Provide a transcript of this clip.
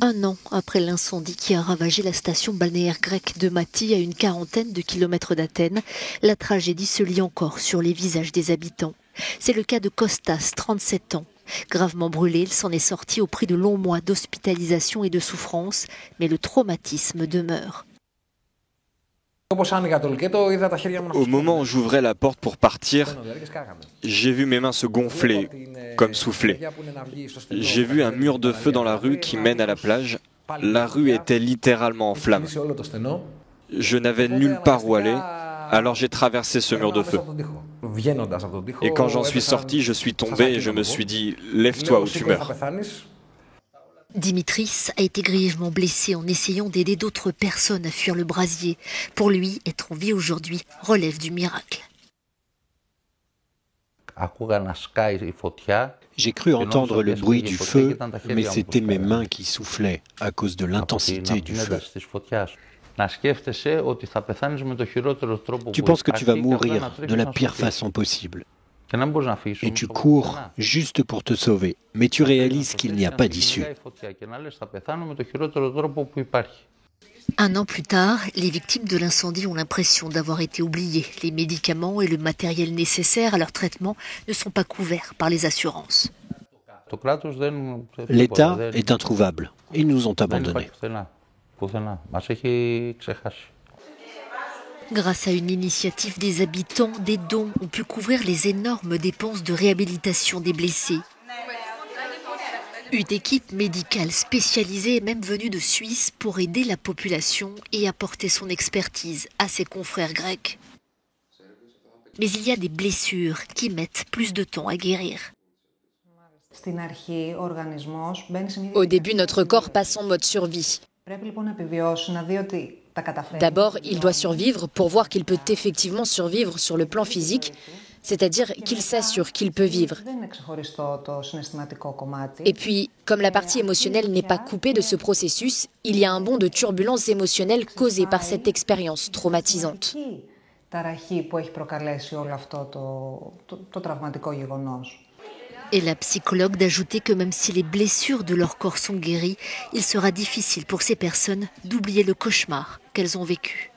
Un an après l'incendie qui a ravagé la station balnéaire grecque de Mati à une quarantaine de kilomètres d'Athènes, la tragédie se lit encore sur les visages des habitants. C'est le cas de Kostas, 37 ans. Gravement brûlé, il s'en est sorti au prix de longs mois d'hospitalisation et de souffrance, mais le traumatisme demeure. Au moment où j'ouvrais la porte pour partir, j'ai vu mes mains se gonfler, comme souffler. J'ai vu un mur de feu dans la rue qui mène à la plage. La rue était littéralement en flammes. Je n'avais nulle part où aller, alors j'ai traversé ce mur de feu. Et quand j'en suis sorti, je suis tombé et je me suis dit « Lève-toi ou tu meurs ». Dimitris a été grièvement blessé en essayant d'aider d'autres personnes à fuir le brasier. Pour lui, être en vie aujourd'hui relève du miracle. J'ai cru entendre le bruit du feu, mais c'était mes mains qui soufflaient à cause de l'intensité du feu. Tu penses que tu vas mourir de la pire façon possible. Et tu cours juste pour te sauver, mais tu réalises qu'il n'y a pas d'issue. Un an plus tard, les victimes de l'incendie ont l'impression d'avoir été oubliées. Les médicaments et le matériel nécessaire à leur traitement ne sont pas couverts par les assurances. L'État est introuvable. Ils nous ont abandonnés. Grâce à une initiative des habitants, des dons ont pu couvrir les énormes dépenses de réhabilitation des blessés. Une équipe médicale spécialisée est même venue de Suisse pour aider la population et apporter son expertise à ses confrères grecs. Mais il y a des blessures qui mettent plus de temps à guérir. Au début, notre corps passe en mode survie. D'abord, il doit survivre pour voir qu'il peut effectivement survivre sur le plan physique, c'est-à-dire qu'il s'assure qu'il peut vivre. Et puis, comme la partie émotionnelle n'est pas coupée de ce processus, il y a un bond de turbulences émotionnelles causées par cette expérience traumatisante. Et la psychologue d'ajouter que même si les blessures de leur corps sont guéries, il sera difficile pour ces personnes d'oublier le cauchemar qu'elles ont vécu.